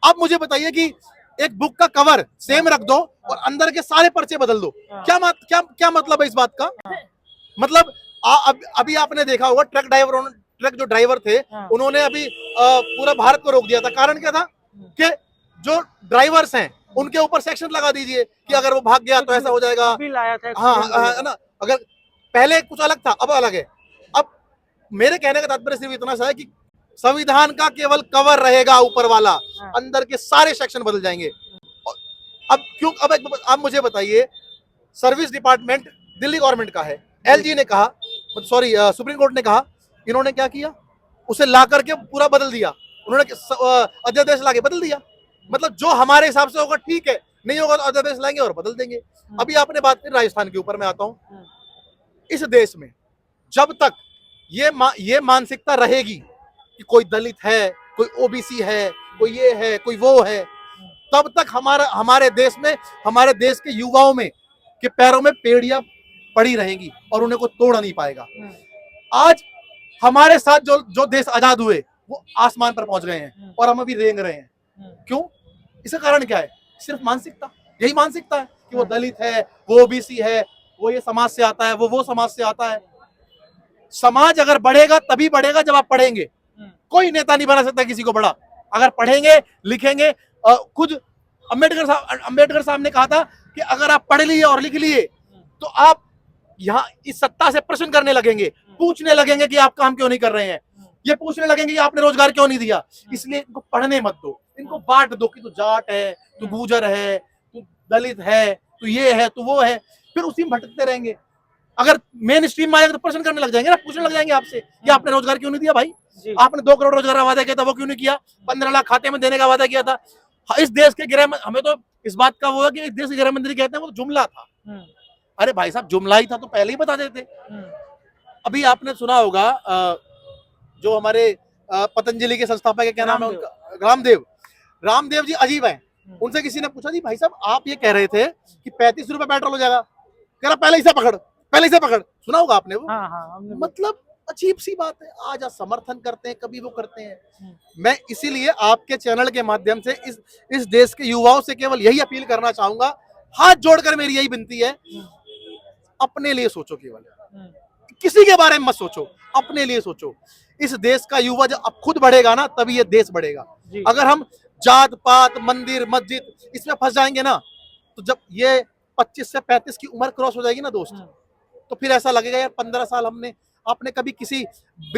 अब मुझे बताइए कि एक बुक का कवर सेम रख दो और अंदर के सारे पर्चे बदल दो, क्या मतलब है इस बात का? मतलब अभी आपने देखा होगा, ट्रक जो ड्राइवर थे, उन्होंने अभी पूरा भारत को रोक दिया था। कारण क्या था? कि जो ड्राइवर्स हैं उनके ऊपर सेक्शन लगा दीजिए कि अगर वो भाग गया तो ऐसा हो जाएगा। हाँ, है ना। अगर पहले कुछ अलग था, अब अलग है। अब मेरे कहने का तात्पर्य सिर्फ इतना सा है कि संविधान का केवल कवर रहेगा ऊपर वाला, अंदर के सारे सेक्शन बदल जाएंगे। अब क्यों? अब मुझे बताइए, सर्विस डिपार्टमेंट दिल्ली गवर्नमेंट का है, एलजी ने कहा, सॉरी सुप्रीम कोर्ट ने कहा, इन्होंने क्या किया? उसे ला करके पूरा बदल दिया। उन्होंने अध्यादेश लाके बदल दिया। मतलब जो हमारे हिसाब से होगा ठीक है, नहीं होगा तो अध्यादेश लाएंगे और बदल देंगे। अभी आपने बात की राजस्थान के ऊपर, मैं आता हूं। इस देश में जब तक ये मानसिकता रहेगी कि कोई दलित है, कोई ओबीसी है, कोई ये है, कोई वो है, तब तक हमारे देश में, हमारे देश के युवाओं में के पैरों में पेड़ियां पड़ी रहेंगी और उन्हें कोई तोड़ नहीं पाएगा। आज हमारे साथ जो देश आजाद हुए वो आसमान पर पहुंच गए हैं और हम अभी रेंग रहे हैं। क्यों? इसका कारण क्या है? सिर्फ मानसिकता। यही मानसिकता है कि वो दलित है, वो ओबीसी है, वो ये समाज से आता है, वो समाज से आता है। समाज अगर बढ़ेगा तभी बढ़ेगा जब आप पढ़ेंगे। कोई नेता नहीं बना सकता किसी को बड़ा अगर पढ़ेंगे, लिखेंगे। खुद अंबेडकर साहब ने कहा था कि अगर आप पढ़ लिए और लिख लिए तो आप यहाँ इस सत्ता से प्रश्न करने लगेंगे, पूछने लगेंगे कि आप काम क्यों नहीं कर रहे हैं, ये पूछने लगेंगे कि आपने रोजगार क्यों नहीं दिया। इसलिए इनको पढ़ने मत दो, इनको बांट दो कि तू जाट है, तू गुर्जर है, तू दलित है, तू ये है, तू वो है, फिर उसी में भटकते रहेंगे। अगर मेन स्ट्रीम में आएगा तो प्रश्न करने लग जाएंगे ना, पूछने लग जाएंगे आपसे कि आपने रोजगार क्यों नहीं दिया भाई, आपने 2 करोड़ रोजगार का वादा किया था वो क्यों नहीं किया, 15 लाख खाते में देने का वादा किया था। इस देश के हमें तो इस बात का वो है कि इस देश के गृह मंत्री कहते हैं वो तो जुमला था। अरे भाई साहब, जुमला ही था तो पहले ही बता देते। अभी आपने सुना होगा जो हमारे पतंजलि के संस्थापक है, क्या नाम है उनका, रामदेव जी अजीब है। उनसे किसी ने पूछा, जी भाई साहब आप ये कह रहे थे कि 35 रुपए पेट्रोल हो जाएगा, कह रहा पहले ही से पकड़। सुना होगा आपने वो? मतलब अजीब सी बात है। आज आप समर्थन करते हैं, कभी वो करते हैं। मैं इसीलिए आपके चैनल के माध्यम से इस देश के युवाओं से केवल यही अपील करना चाहूंगा, हाथ जोड़कर मेरी यही विनती है, अपने लिए सोचो, केवल किसी के बारे में मत सोचो, अपने लिए सोचो। इस देश का युवा जब अब खुद बढ़ेगा ना तभी ये देश बढ़ेगा। अगर हम जात पात, मंदिर, मस्जिद इसमें फंस जाएंगे ना, तो जब ये 25 से 35 की उम्र क्रॉस हो जाएगी ना दोस्त, तो फिर ऐसा लगेगा यार 15 साल आपने कभी किसी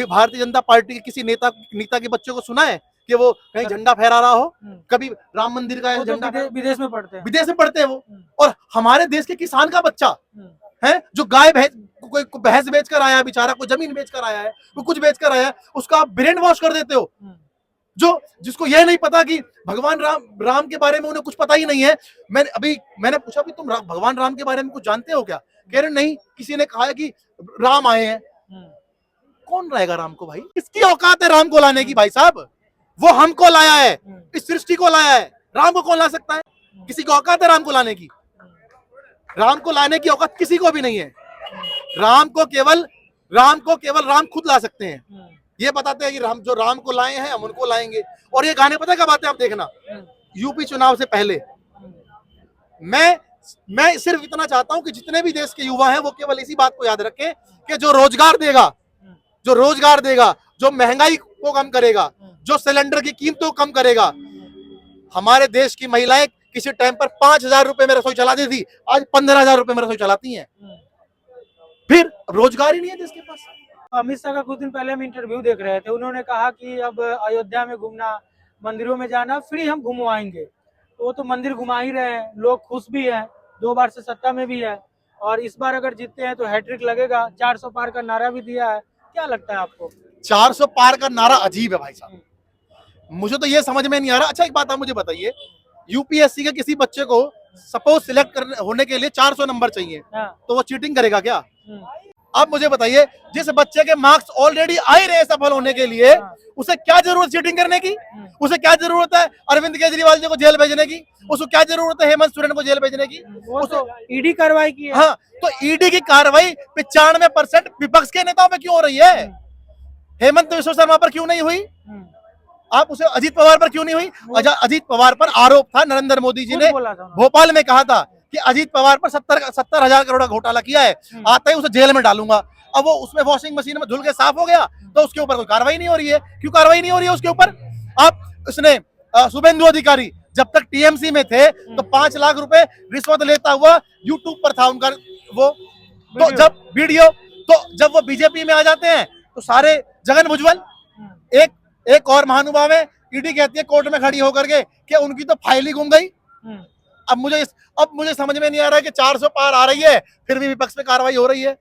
भारतीय जनता पार्टी के किसी नेता के बच्चों को सुना है कि वो कहीं झंडा फहरा रहा हो? कभी राम मंदिर का झंडा विदेश में पढ़ते हैं वो। और हमारे देश के किसान का बच्चा है जो गाय कोई भैंस बेचकर आया है बेचारा, कोई जमीन बेचकर आया है, कोई कुछ बेचकर आया है, उसका आप ब्रेन वॉश कर देते हो। जिसको यह नहीं पता कि भगवान राम के बारे में उन्हें कुछ पता ही नहीं है। मैंने पूछा कि तुम भगवान राम के बारे में कुछ जानते हो क्या? कह रहे नहीं, किसी ने कहा है कि राम आए हैं। कौन लाएगा राम को भाई? किसकी औकात है राम को लाने की भाई साहब? वो हमको लाया है, इस सृष्टि को लाया है, राम को कौन ला सकता है? किसी की औकात है राम को लाने की? राम को लाने की औकात किसी को भी नहीं है। राम को केवल राम खुद ला सकते हैं। ये बताते हैं कि राम को लाए हैं हम उनको लाएंगे। और ये गाने पता है कब आते हैं? आप देखना, यूपी चुनाव से पहले। मैं सिर्फ इतना चाहता हूं कि जितने भी देश के युवा हैं वो केवल इसी बात को याद रखें कि जो रोजगार देगा, जो महंगाई को कम करेगा, जो सिलेंडर की कीमतों को कम करेगा। हमारे देश की महिलाएं किसी टाइम पर 5,000 रुपए में रसोई चलाती थी, आज 15,000 रुपए में रसोई चलाती हैं। फिर रोजगार ही नहीं है देश के पास। अमित शाह का कुछ दिन पहले हम इंटरव्यू देख रहे थे, उन्होंने कहा कि अब अयोध्या में घूमना, मंदिरों में जाना फ्री हम घुमवाएंगे। तो वो तो मंदिर घुमा ही रहे हैं, लोग खुश भी हैं, 2 बार से सत्ता में भी है और इस बार अगर जीतते हैं तो हैट्रिक लगेगा। 400 पार का नारा भी दिया है। क्या लगता है आपको? 400 पार का नारा अजीब है भाई साहब, मुझे तो ये समझ में नहीं आ रहा। अच्छा एक बात आप मुझे बताइए, यूपीएससी के किसी बच्चे को सपोज सिलेक्ट होने के लिए 400 नंबर चाहिए, तो वो चीटिंग करेगा क्या? अब मुझे बताइए, जिस बच्चे के मार्क्स ऑलरेडी आ ही रहे सफल होने के लिए, उसे क्या जरूरत चीटिंग करने की? उसे क्या जरूरत है अरविंद केजरीवाल जी को जेल भेजने की? उसको क्या जरूरत है हेमंत सोरेन को जेल भेजने की? वो तो ईडी कार्रवाई की है। हाँ, तो ईडी की कार्रवाई 95% विपक्ष के नेताओं पे क्यों हो रही है? हेमंत विश्व शर्मा पर क्यों नहीं हुई? आप उसे अजीत पवार पर क्यों नहीं हुई? अजीत पवार पर आरोप था, नरेंद्र मोदी जी ने भोपाल में कहा था कि अजीत पवार पर 70,000 करोड़ का घोटाला किया है, आता ही उसे जेल में डालूंगा। अब वो उसमें वॉशिंग मशीन में धुल के साफ हो गया, तो उसके ऊपर कोई कार्रवाई नहीं हो रही है। क्यों कार्रवाई नहीं हो रही है उसके ऊपर? आप उसने शुभेंदु अधिकारी जब तक टीएमसी में थे तो 5 लाख रुपए रिश्वत लेता हुआ यूट्यूब पर था उनका वो तो जब वीडियो, तो जब वो बीजेपी में आ जाते हैं तो सारे जगन भुजबल, एक और महानुभाव है, ईडी कहती है कोर्ट में खड़ी होकर के कि उनकी तो फाइल ही गुम गई। अब मुझे समझ में नहीं आ रहा है कि 400 पार आ रही है फिर भी विपक्ष पे कार्रवाई हो रही है।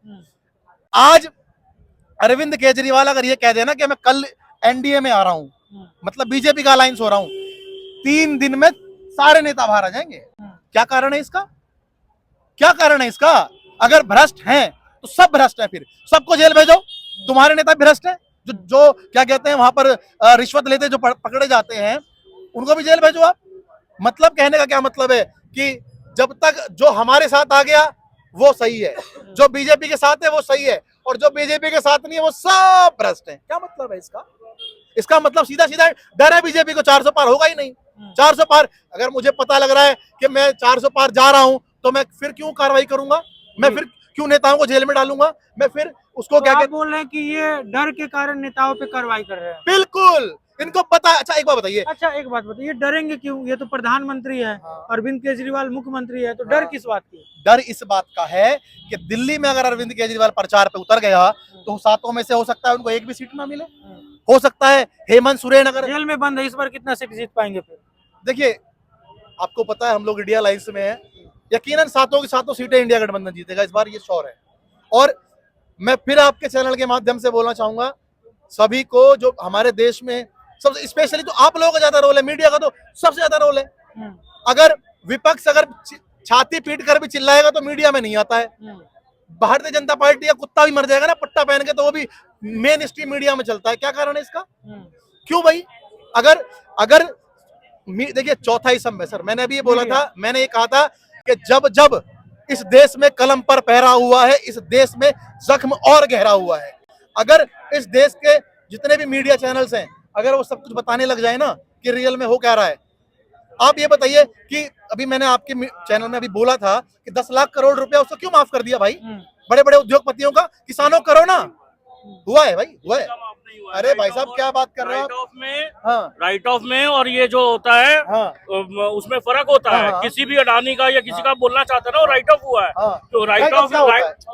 आज अरविंद केजरीवाल अगर ये कह देना कि मैं कल एनडीए में आ रहा हूं, मतलब बीजेपी का अलायंस हो रहा हूं, 3 दिन में सारे नेता बाहर आ जाएंगे। क्या कारण है इसका? क्या कारण है इसका? अगर भ्रष्ट हैं तो सब भ्रष्ट हैं, फिर सबको जेल भेजो। तुम्हारे नेता भ्रष्ट हैं, जो क्या कहते हैं वहां पर रिश्वत लेते जो पकड़े जाते हैं, उनको भी जेल भेजो आप। मतलब कहने का क्या मतलब है कि जब तक जो हमारे साथ आ गया वो सही है, जो बीजेपी के साथ है वो सही है, और जो बीजेपी के साथ नहीं है वो सब भ्रष्ट है। क्या मतलब है इसका? इसका मतलब सीधा सीधा डर है बीजेपी को, 400 पार होगा ही नहीं। 400 पार अगर मुझे पता लग रहा है कि मैं 400 पार जा रहा हूं तो मैं फिर क्यों कार्रवाई करूंगा? मैं फिर क्यों नेताओं को जेल में डालूंगा? मैं फिर उसको क्या बोल रहे हैं कि ये डर के कारण नेताओं पे कार्रवाई कर रहे हैं? बिल्कुल, इनको पता है। अच्छा एक बात बताइए, एक बात बताइए, डरेंगे क्यों? ये तो प्रधानमंत्री है, अरविंद केजरीवाल मुख्यमंत्री है, तो डर किस बात की? डर इस बात का है कि दिल्ली में अगर अरविंद केजरीवाल प्रचार पे उतर गया तो 7 में से हो सकता है उनको एक भी सीट ना मिले। हो सकता है हेमंत सोरेन अगर जेल में बंद है, इस बार कितना सीट जीत पाएंगे? फिर देखिए, आपको पता है हम लोग इंडिया अलायंस में हैं, यकीनन 7 की 7 सीटें इंडिया गठबंधन जीतेगा इस बार, ये श्योर है। और मैं फिर आपके चैनल के माध्यम से बोलना चाहूंगा सभी को, जो हमारे देश में सबसे स्पेशली तो आप लोगों का ज्यादा रोल है, मीडिया का तो सबसे ज्यादा रोल है। अगर विपक्ष अगर छाती पीट कर भी चिल्लाएगा तो मीडिया में नहीं आता है। भारतीय जनता पार्टी का कुत्ता भी मर जाएगा ना पट्टा पहन के, तो वो भी मेन स्ट्रीम मीडिया में चलता है। क्या कारण है इसका? क्यों भाई? अगर देखिए, चौथा ही स्तंभ है सर। मैंने अभी ये बोला था, मैंने ये कहा था कि जब इस देश में कलम पर पहरा हुआ है, इस देश में जख्म और गहरा हुआ है। अगर इस देश के जितने भी मीडिया चैनल्स हैं, अगर वो सब कुछ बताने लग जाए ना कि रियल में हो क्या रहा है। आप ये बताइए कि अभी मैंने आपके चैनल में अभी बोला था कि 10 लाख करोड़ रुपया उसको क्यों माफ कर दिया भाई? बड़े बड़े उद्योगपतियों का, किसानों करो ना। हुआ है भाई, हुआ है। अरे भाई साहब क्या बात कर रहे हो? राइट ऑफ में और ये जो होता है उसमें फर्क होता है। किसी भी अडानी का या किसी का बोलना चाहता है ना, वो राइट ऑफ हुआ है। तो राइट ऑफ,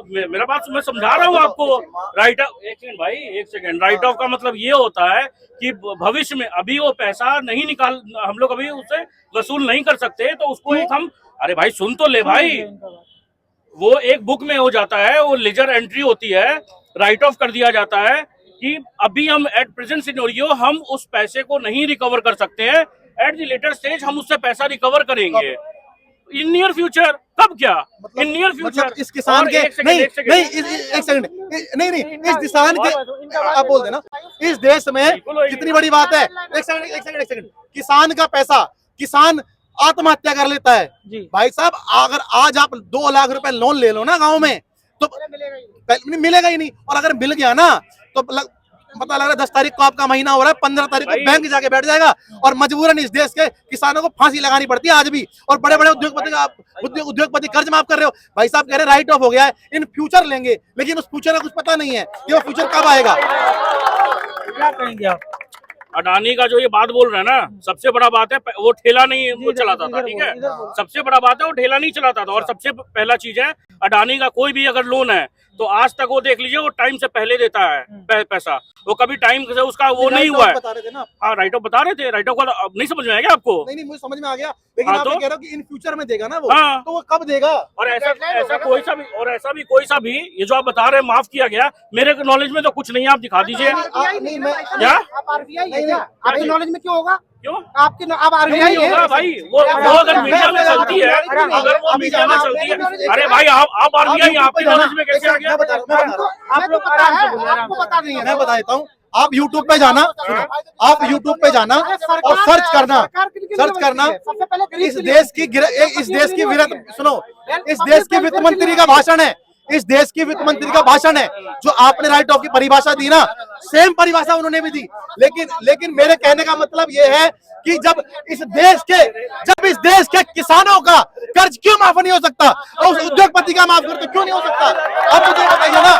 मेरा बात मैं समझा रहा हूँ आपको। राइट ऑफ, एक सेकंड, राइट ऑफ का मतलब ये होता है कि भविष्य में अभी वो पैसा नहीं निकाल, हम लोग अभी उससे वसूल नहीं कर सकते, तो उसको एक हम, अरे भाई सुन तो ले भाई, वो एक बुक में हो जाता है, वो लेजर एंट्री होती है, राइट ऑफ कर दिया जाता है कि अभी हम एट प्रेजेंट सिनेरियो हम उस पैसे को नहीं रिकवर कर सकते हैं, एट द लेटर स्टेज हम उससे पैसा रिकवर करेंगे इन नियर फ्यूचर। कब क्या मतलब- इन नियर फ्यूचर मतलब इस किसान के नहीं एक सेकंड नहीं इस किसान के आप बोल देना इस देश में कितनी बड़ी बात है। एक सेकंड किसान का पैसा किसान आत्महत्या कर लेता है जी भाई साहब। अगर आज आप 2 लाख रुपए लोन ले लो ना गांव में तो मिलेगा ही नहीं, और अगर मिल गया ना तो पता लग रहा है 10 तारीख को आपका महीना हो रहा है, 15 तारीख को बैंक जाके बैठ जाएगा, और मजबूरन इस देश के किसानों को फांसी लगानी पड़ती है आज भी। और बड़े बड़े उद्योगपति कर्ज माफ कर रहे हो भाई साहब, कह रहे राइट ऑफ हो गया है, इन फ्यूचर लेंगे, लेकिन उस फ्यूचर का कुछ पता नहीं है कि वो फ्यूचर कब आएगा। क्या कहेंगे आप? अडानी का जो ये बात बोल रहे हैं ना, सबसे बड़ा बात है वो ठेला नहीं वो चलाता था, ठीक है। सबसे बड़ा बात है वो ठेला नहीं चलाता था, और सबसे पहला चीज है अडानी का कोई भी अगर लोन है तो आज तक वो देख लीजिए वो टाइम से पहले देता है पैसा, वो कभी टाइम से उसका वो नहीं हुआ है। बता रहे थे ना, हाँ राइट ऑफ बता रहे थे, राइट ऑफ का अब नहीं समझ में आएगा आपको? नहीं मुझे समझ में आ गया, लेकिन हाँ, आप तो? ये कह रहे हो कि इन फ्यूचर में देगा ना वो, हाँ। तो वो कब देगा? और ऐसा कोई सा भी ये जो आप बता रहे हैं माफ किया गया, मेरे नॉलेज में तो कुछ नहीं है, आप दिखा दीजिए क्या आपके नॉलेज में क्यों होगा? क्यों आपके अब नहीं आरबीआई होगा भाई, वो अगर मीडिया में चलती है, अगर वो मीडिया में चलती है, अरे भाई आप आरबीआई आपकी नॉलेज में कैसे आ गया? आप लोग आपको पता नहीं है। मैं बता देता हूँ, आप YouTube पे जाना, आप YouTube पे जाना और सर्च करना सबसे पहले इस देश की सुनो, इस देश की वित्त मंत्री का भाषण है, इस देश की वित्त मंत्री का भाषण है, जो आपने राइट ऑफ की परिभाषा दी ना, सेम परिभाषा उन्होंने भी दी। लेकिन मेरे कहने का मतलब ये है कि जब इस देश के किसानों का कर्ज क्यों माफ नहीं हो सकता, और उस उद्योगपति का माफ कर तो क्यों नहीं हो सकता? अब मुझे बताइए ना।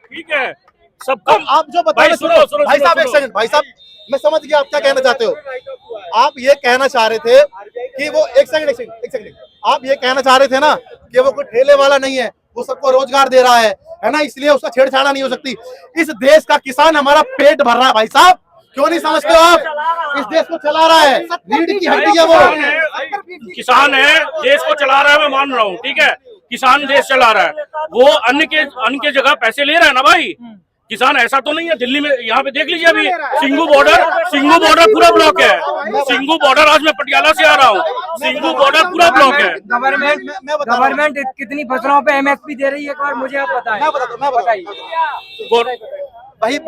ठीक है सबको आप जो बता रहे, सुनो भाई साहब एक सेकंड, भाई साहब मैं समझ गया आप क्या कहना चाहते हो। आप ये कहना चाह रहे थे कि वो एक सेकंड आप ये कहना चाह रहे थे ना कि वो कोई ठेले वाला नहीं है, वो सबको रोजगार दे रहा है ना, इसलिए उसका छेड़छाड़ नहीं हो सकती। इस देश का किसान हमारा पेट भर रहा है भाई साहब, क्यों नहीं समझते हो आप? इस देश को चला रहा है, रीढ़ की हड्डी है वो। किसान है देश को चला रहा है, मैं मान रहा हूँ, ठीक है, किसान देश चला रहा है, वो अन्य के जगह पैसे ले रहा है ना भाई। किसान ऐसा तो नहीं है, दिल्ली में यहाँ पे देख लीजिए अभी सिंगू बॉर्डर पूरा ब्लॉक है। सिंगू बॉर्डर, आज मैं पटियाला से आ रहा हूँ, सिंगू बॉर्डर पूरा ब्लॉक है। गवर्नमेंट कितनी फसलों पे एमएसपी दे रही है, एक बार मुझे आप बताएं। मैं बताइए भाई,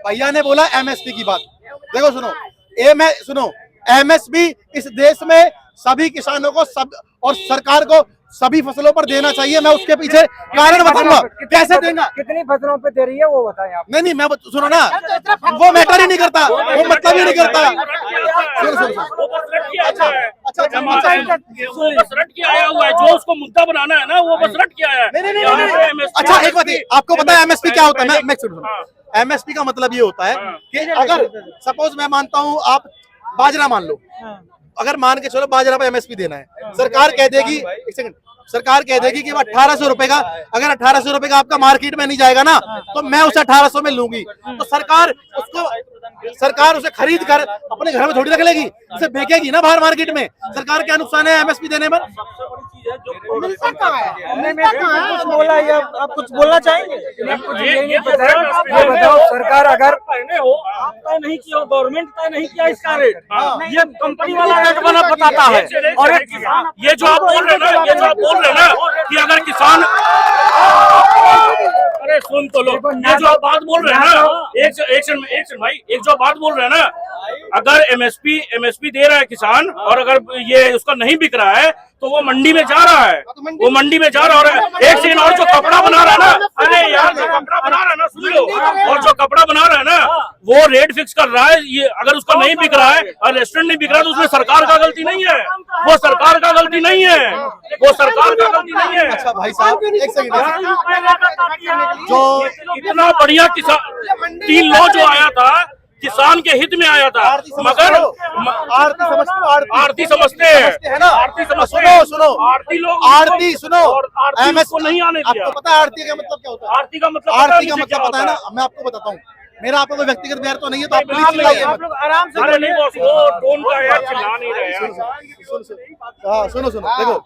भैया ने बोला एमएसपी की बात, देखो सुनो एमएसपी इस देश में सभी किसानों को और सरकार को सभी फसलों पर देना चाहिए। मैं उसके पीछे कारण बताऊंगा कैसे देगा, कितनी फसलों पे दे रही है वो बताएं आप। नहीं मैं सुनो ना, वो मैटर ही नहीं करता, वो मतलब ही नहीं करता। रट के आया हुआ है, जो उसको मुद्दा बनाना है ना वो बस रट के आया है। अच्छा एक बात, आपको पता है एमएसपी क्या होता है? मैं एमएसपी का मतलब ये होता है कि अगर सपोज मैं मानता हूँ आप बाजरा मान लो, अगर मान के चलो बाजरा पे एमएसपी देना है, सरकार कह देगी, एक सेकंड, सरकार कह देगी कि 1800 रुपए का, अगर 1800 रुपए का आपका मार्केट में नहीं जाएगा ना तो मैं उसे 1800 में लूंगी, तो सरकार उसे खरीद कर अपने घर में थोड़ी रख लेगी, उसे बेचेगी ना बाहर मार्केट में। सरकार क्या नुकसान है एमएसपी देने में? कुछ बोला या आप कुछ बोलना चाहेंगे? ये बताओ, सरकार अगर पहले हो आप तय नहीं किया, गवर्नमेंट तय नहीं किया इसका रेट, ये कंपनी वाला रेट बना बताता है। और ये जो आप बोल रहे हैं ना कि अगर किसान, अरे सुन तो लो, ये जो आप बात बोल रहे हैं ना, एक सेकंड भाई, एक जो बात बोल रहे हैं ना, अगर एमएसपी दे रहा है किसान और अगर ये उसका नहीं बिक रहा है तो वो मंडी में जा रहा है, वो मंडी में जा रहा है। एक सेकंड, और जो कपड़ा बना रहा है ना, अरे यार जो कपड़ा बना रहा है ना, सुन लो, और जो कपड़ा बना रहा है ना वो रेट फिक्स कर रहा है, ये अगर उसका नहीं बिक रहा है और रेस्टोरेंट नहीं बिक रहा है तो उसमें सरकार का गलती नहीं है, वो सरकार का गलती नहीं है, वो सरकार का गलती नहीं है। अच्छा भाई साहब एक सेकंड, जो इतना बढ़िया किसान 3 लॉ जो आया था किसान के हित में आया था, मगर आरती समझते हैं ना, आरती सुनो आरती लोग आरती सुनो, एमएस को नहीं आने दिया। आपको पता है आरती का मतलब क्या होता है? आरती का मतलब पता है ना, मैं आपको बताता हूँ, मेरा आपको कोई व्यक्तिगत बैर तो नहीं है, तो आप प्लीज चिल्लाइए। आप लोग आराम से अरे नहीं बॉस, वो टोन का है, चिल्ला नहीं रहे हैं। हाँ सुनो देखो,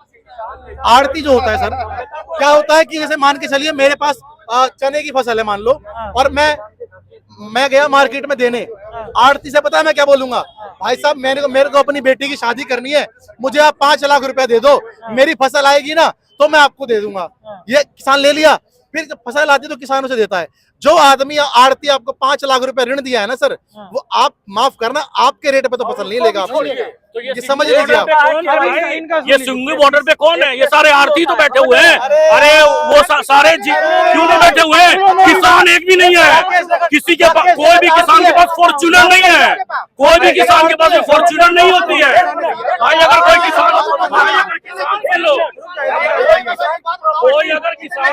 आरती जो होता है सर, क्या होता है कि जैसे मान के चलिए मेरे पास चने की फसल है मान लो, और मैं गया मार्केट में देने, आरती से पता है मैं क्या बोलूंगा भाई साहब मेरे को अपनी बेटी की शादी करनी है, मुझे आप 5 लाख रुपए दे दो, मेरी फसल आएगी ना तो मैं आपको दे दूंगा। ये किसान ले लिया, फिर जब फसल आती है तो किसानों से देता है। जो आदमी आड़ती आपको 5 लाख रुपए ऋण दिया है ना सर, वो आप माफ करना, आपके रेट पे तो फसल नहीं लेगा आपको। तो ये समझ लीजिए आप। ये सिंगवी बॉर्डर पे कौन है? ये सारे आरती तो बैठे हुए हैं। अरे वो सारे क्यों नहीं बैठे हुए हैं? किसान एक भी नहीं है किसी के पास, कोई भी किसान के पास फॉर्च्यूनर नहीं है, कोई भी किसान के पास फॉर्च्यूनर नहीं होती है। भाई अगर कोई किसान से लो, कोई अगर किसान